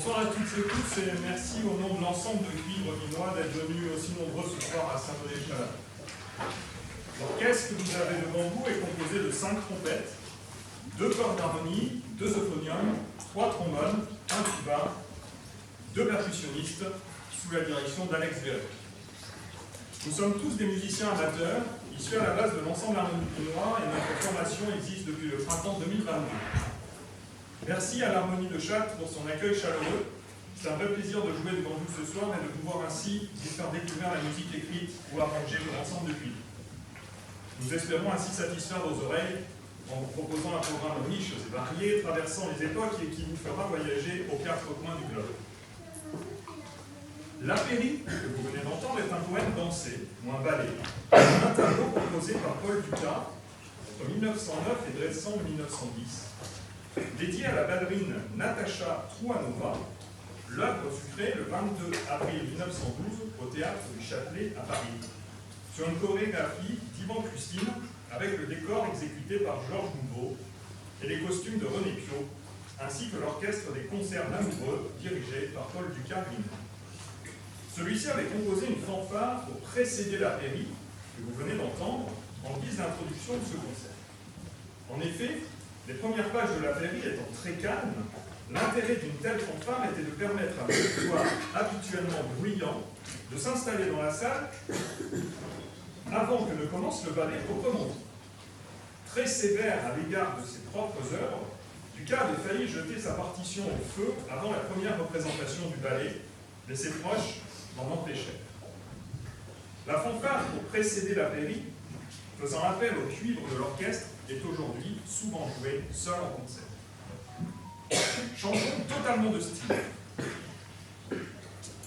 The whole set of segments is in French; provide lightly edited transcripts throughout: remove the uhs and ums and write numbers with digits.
Bonsoir à toutes et tous et merci au nom de l'ensemble de Cuivre Vinois d'être venus aussi nombreux ce soir à Saint-Denis-Chalat. L'orchestre que vous avez devant vous est composé de 5 trompettes, 2 cordes d'harmonie, 2 euphoniums, 3 trombones, 1 tuba, 2 percussionnistes sous la direction d'Alex Véret. Nous sommes tous des musiciens amateurs, issus à la base de l'ensemble harmonique vinois et notre formation existe depuis le printemps 2022. Merci à l'Harmonie de Châtres pour son accueil chaleureux. C'est un vrai plaisir de jouer devant vous ce soir et de pouvoir ainsi vous faire découvrir la musique écrite ou arrangée de l'ensemble de Cuivre. Nous espérons ainsi satisfaire vos oreilles en vous proposant un programme riche et varié, traversant les époques et qui vous fera voyager aux 4 coins du globe. L'Apéry, que vous venez d'entendre, est un poème dansé, ou un ballet, un tableau composé par Paul Dukas entre 1909 et Dressan 1910. Dédié à la ballerine Natacha Trouanova, l'œuvre fut créée le 22 avril 1912 au théâtre du Châtelet à Paris, sur une chorégraphie d'Ivan Custine avec le décor exécuté par Georges Nouveau et les costumes de René Piot, ainsi que l'orchestre des concerts Lamoureux dirigé par Paul Dukas lui-même. Celui-ci avait composé une fanfare pour précéder l'Apéry, que vous venez d'entendre, en guise d'introduction de ce concert. En effet, les premières pages de l'Apéry étant très calmes, l'intérêt d'une telle fanfare était de permettre à l'auditoire habituellement bruyant de s'installer dans la salle avant que ne commence le ballet proprement dit. Très sévère à l'égard de ses propres œuvres, Dukas avait failli jeter sa partition au feu avant la première représentation du ballet, mais ses proches l'en empêchèrent. La fanfare pour précéder l'Apéry, faisant appel au cuivre de l'orchestre, est aujourd'hui souvent jouée seule en concert. Changeons totalement de style.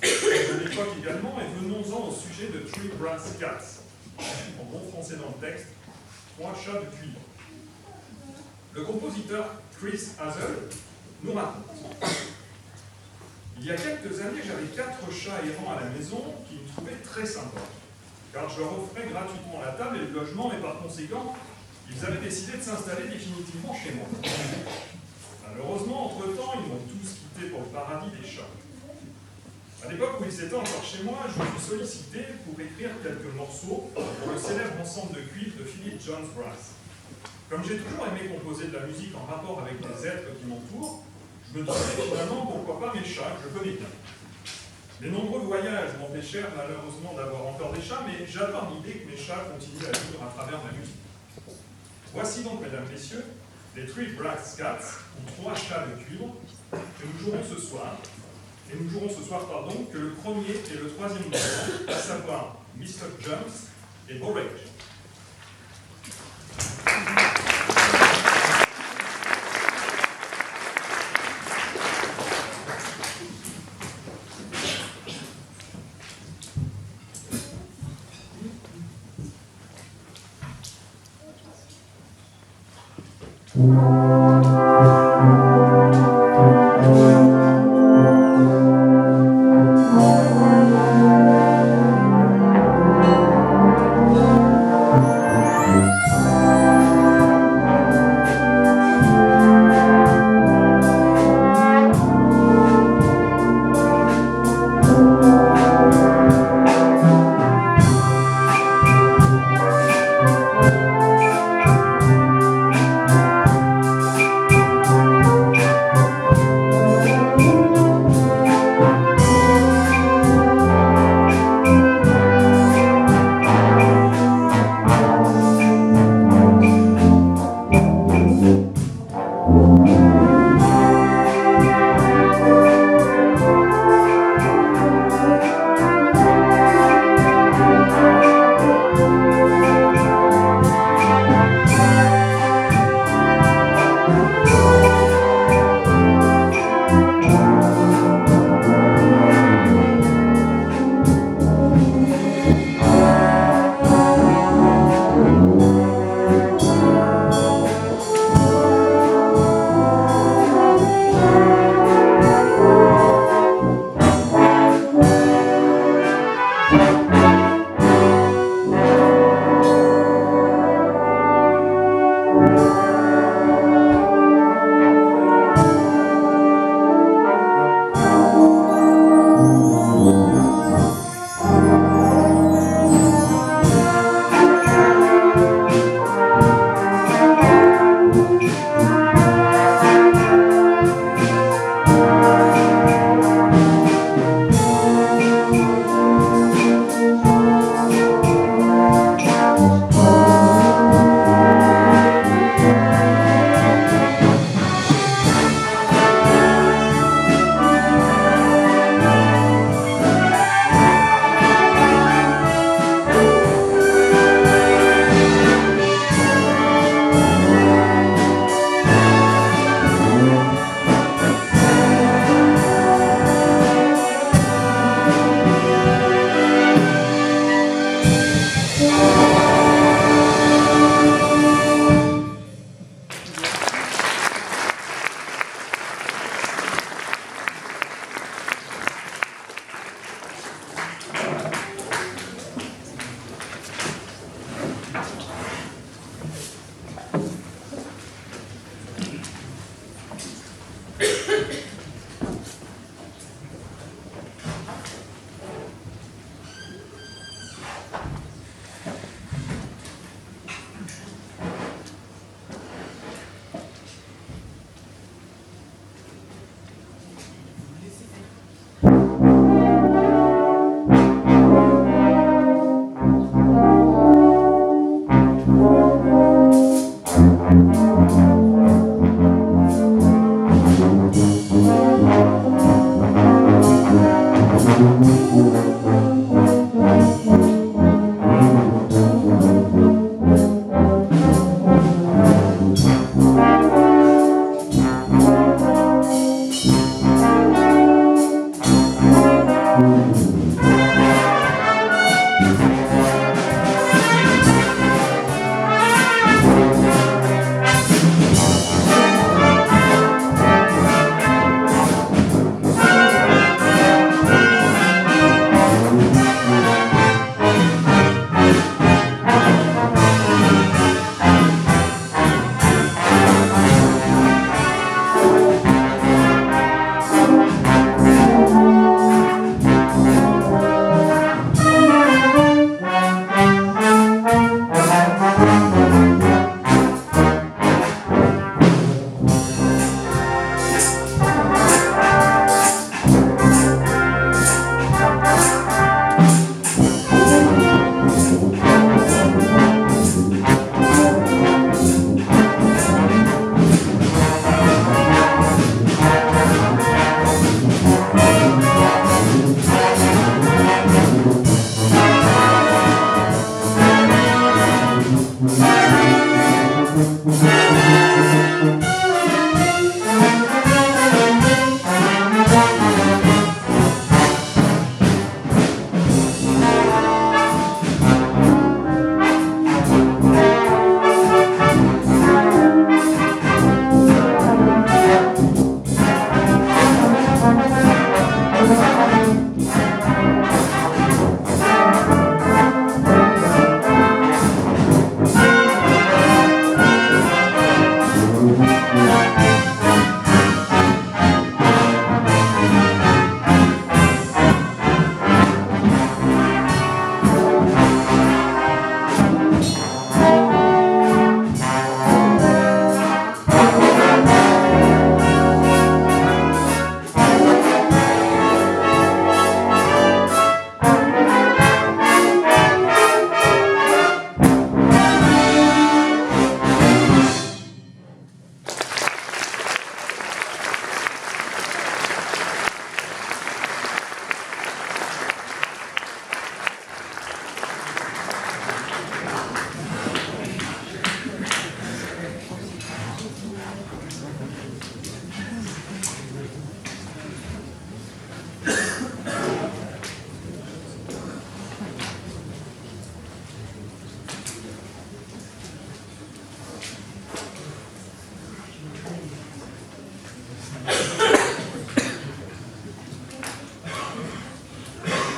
De l'époque également, et venons-en au sujet de Three Brass Cats. En bon français dans le texte, 3 chats de cuivre. Le compositeur Chris Hazel nous raconte. Il y a quelques années, j'avais 4 chats errants à la maison qui me trouvaient très sympas, car je leur offrais gratuitement la table et le logement, et par conséquent, ils avaient décidé de s'installer définitivement chez moi. Malheureusement, entre-temps, ils m'ont tous quitté pour le paradis des chats. À l'époque où ils étaient encore chez moi, je me suis sollicité pour écrire quelques morceaux pour le célèbre ensemble de cuivre de Philip Jones Brass. Comme j'ai toujours aimé composer de la musique en rapport avec les êtres qui m'entourent, je me disais finalement pourquoi pas mes chats, que je connais bien. Les nombreux voyages m'empêchèrent malheureusement d'avoir encore des chats, mais j'adore l'idée que mes chats continuent à vivre à travers ma musique. Voici donc, mesdames, messieurs, les Three Brass Cats, ou 3 chats de cuivre, que nous jouerons ce soir. Et nous jouerons ce soir, que le premier et le troisième mouvement, à savoir Mr. Jumps et Borage.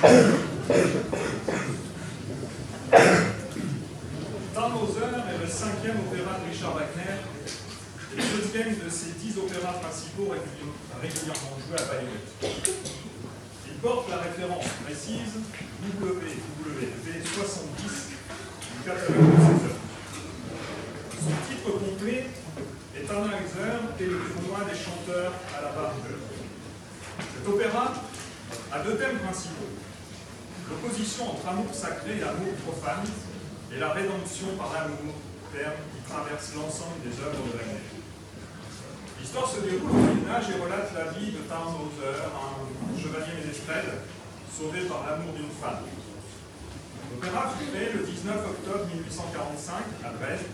Tannhäuser est le 5e opéra de Richard Wagner et le 2e de ses 10 opéras principaux régulièrement joués à Bayreuth. Il porte la référence précise WWV70 du catalogue de ses œuvres. Son titre complet est Tannhäuser et le tournoi des chanteurs à la barre bleue. Cet opéra a 2 thèmes principaux: l'opposition entre amour sacré et amour profane, et la rédemption par l'amour, terme qui traverse l'ensemble des œuvres de Wagner. L'histoire se déroule au Moyen Âge et relate la vie de Tannhäuser, un chevalier ménestrel sauvé par l'amour d'une femme. L'opéra fut créé le 19 octobre 1845 à Dresde,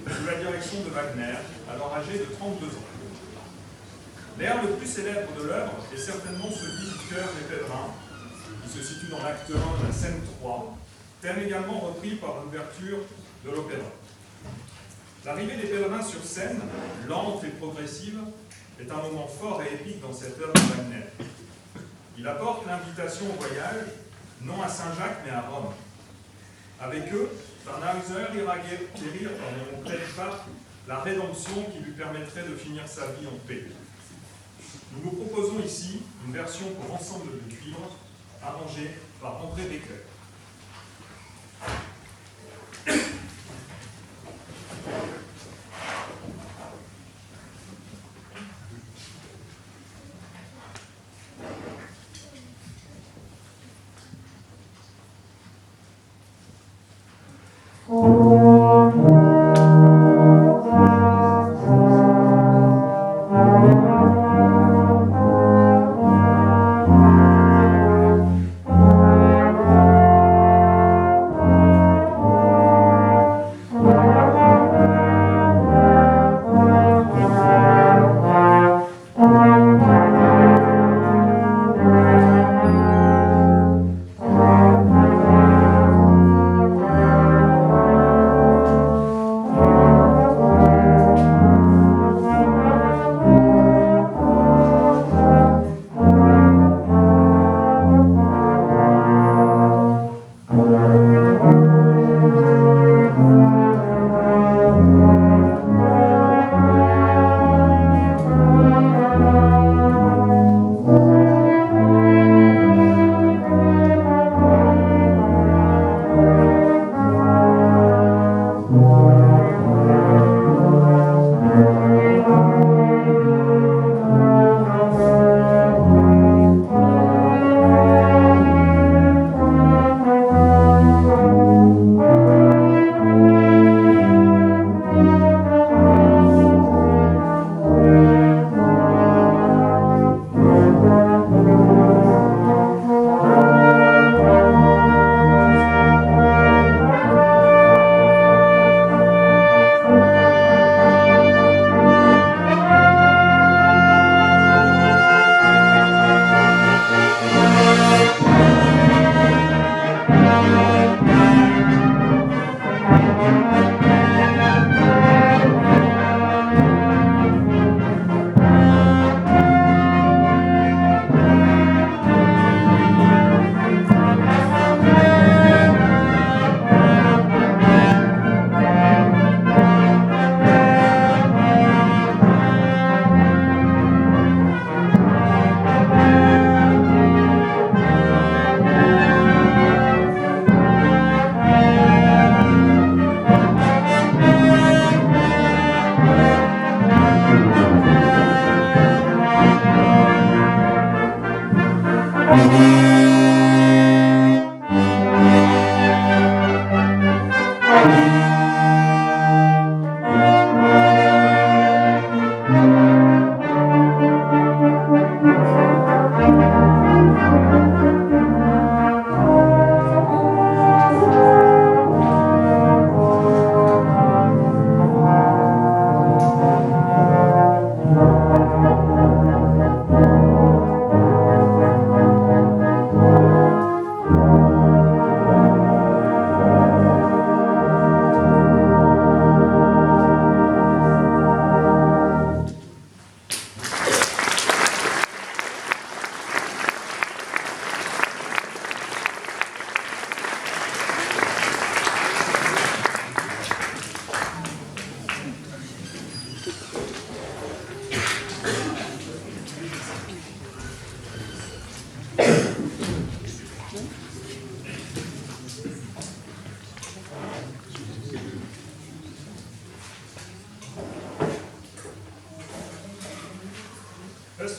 sous la direction de Wagner, alors âgé de 32 ans. L'air le plus célèbre de l'œuvre est certainement celui du Chœur des Pèlerins, qui se situe dans l'acte 1 de la scène 3, thème également repris par l'ouverture de l'opéra. L'arrivée des pèlerins sur scène, lente et progressive, est un moment fort et épique dans cette œuvre de Wagner. Il apporte l'invitation au voyage, non à Saint-Jacques mais à Rome. Avec eux, Tannhäuser ira guérir auprès du pape la rédemption qui lui permettrait de finir sa vie en paix. Nous vous proposons ici une version pour ensemble de cuivre, arrangée par André Becquer.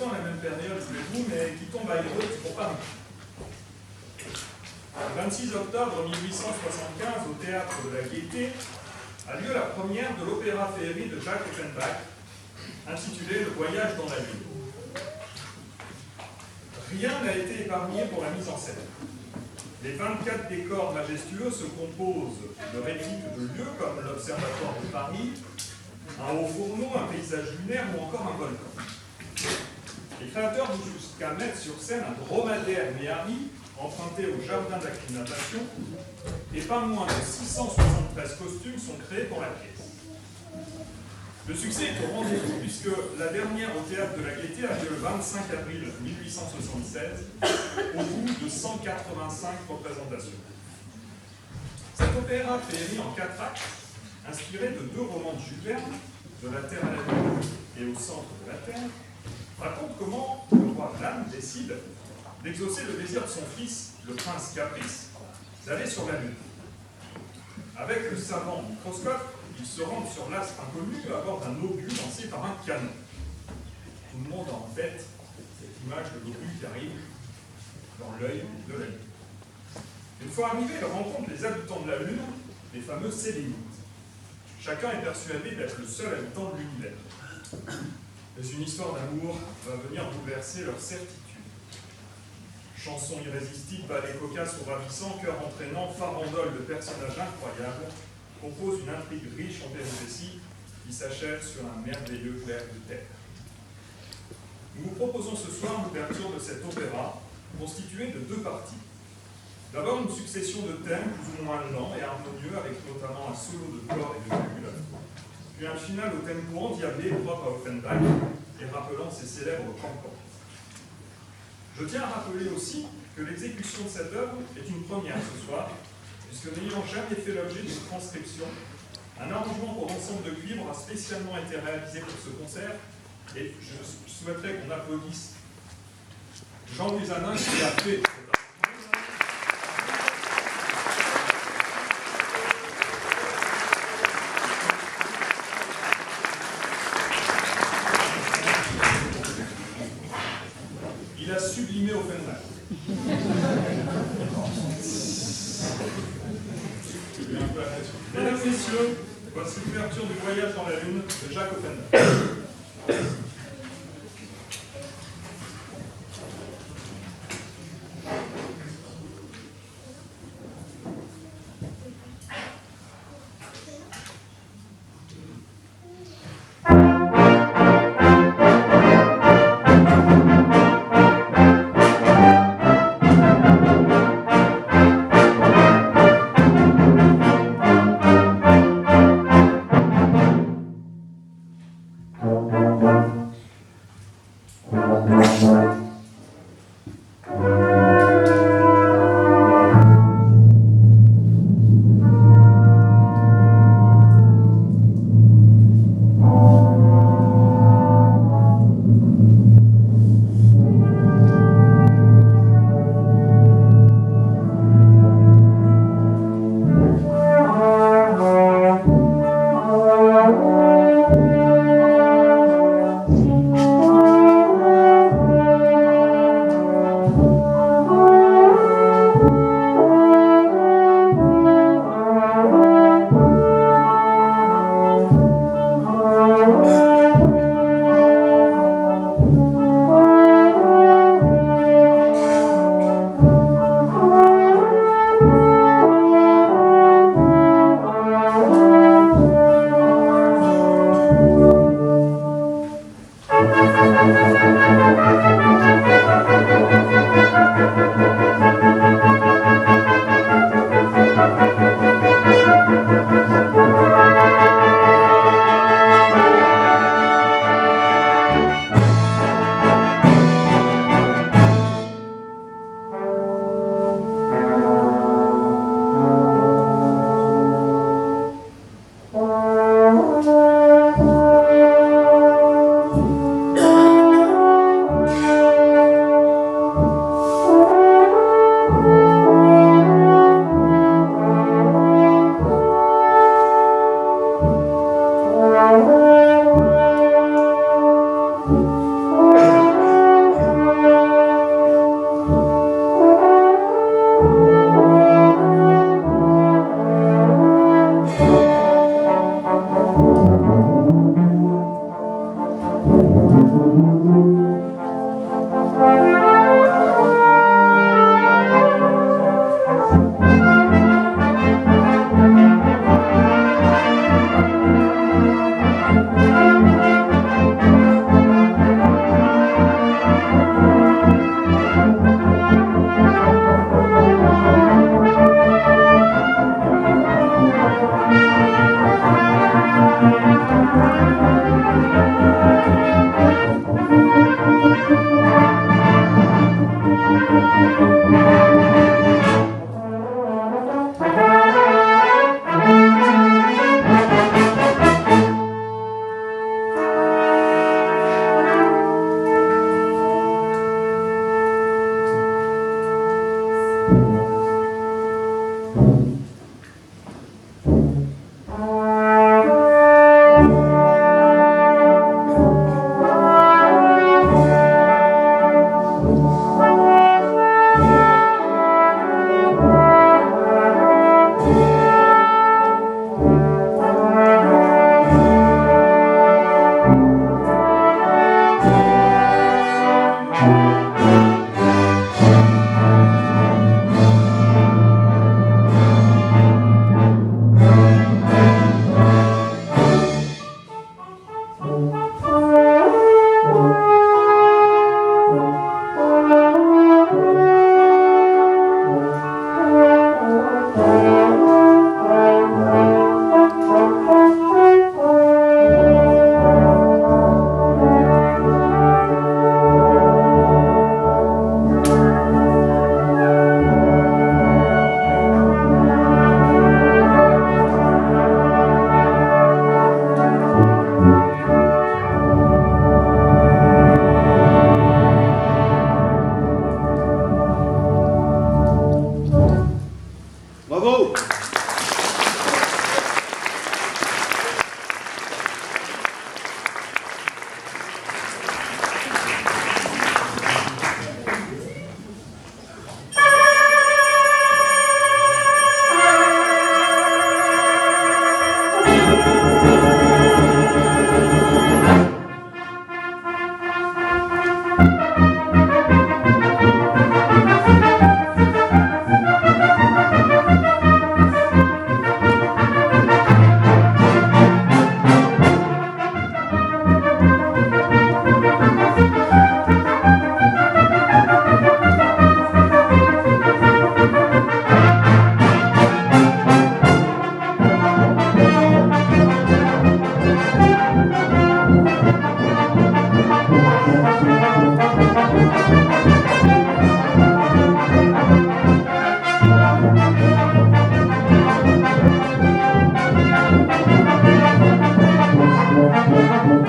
manifestation à la même période que vous, mais qui tombe à Bayreuth pour Paris. Le 26 octobre 1875, au théâtre de la Gaîté, a lieu la première de l'opéra féerie de Jacques Offenbach, intitulé Le Voyage dans la Lune. Rien n'a été épargné pour la mise en scène. Les 24 décors majestueux se composent de répliques de lieux comme l'Observatoire de Paris, un haut fourneau, un paysage lunaire ou encore un volcan. Les créateurs vont jusqu'à mettre sur scène un dromadaire Méhari emprunté au jardin d'acclimatation, et pas moins de 673 costumes sont créés pour la pièce. Le succès est au rendez-vous puisque la dernière au théâtre de la Gaîté a lieu le 25 avril 1876 au bout de 185 représentations. Cet opéra féerie en 4 actes, inspiré de 2 romans de Jules Verne, De la Terre à la Lune et Au centre de la Terre, raconte comment le roi Vlad décide d'exaucer le désir de son fils, le prince Caprice, d'aller sur la Lune. Avec le savant microscope, ils se rendent sur l'astre inconnu à bord d'un obus lancé par un canon. Tout le monde a en tête cette image de l'obus qui arrive dans l'œil de la Lune. Une fois arrivés, ils rencontrent les habitants de la Lune, les fameux Sélénites. Chacun est persuadé d'être le seul habitant de l'univers. Mais une histoire d'amour va venir bouleverser leur certitude. Chansons irrésistibles, ballets cocasses ou ravissants, chœurs entraînants, farandole de personnages incroyables, composent une intrigue riche en péripéties qui s'achève sur un merveilleux clair de terre. Nous vous proposons ce soir l'ouverture de cet opéra, constitué de 2 parties. D'abord une succession de thèmes plus ou moins lents et harmonieux, avec notamment un solo de cor et de bulle, puis un final au tempo endiablé propre à Offenbach et rappelant ses célèbres campans. Je tiens à rappeler aussi que l'exécution de cette œuvre est une première ce soir, puisque n'ayant jamais fait l'objet d'une transcription, un arrangement pour l'ensemble de cuivre a spécialement été réalisé pour ce concert, et je souhaiterais qu'on applaudisse Jean Luzanin qui a fait. Il a sublimé Offenbach. Mesdames, Messieurs, voici l'ouverture du Voyage dans la Lune de Jacques Offenbach.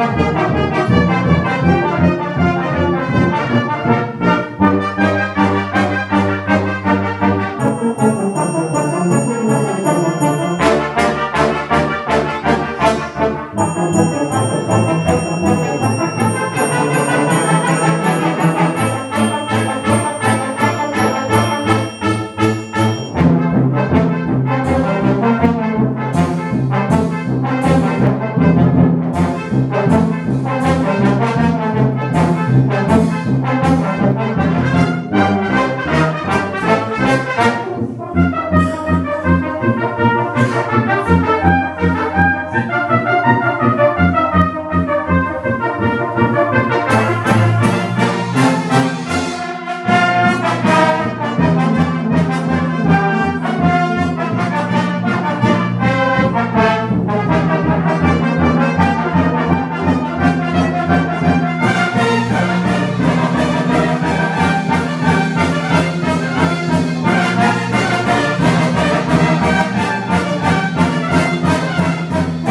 Thank you.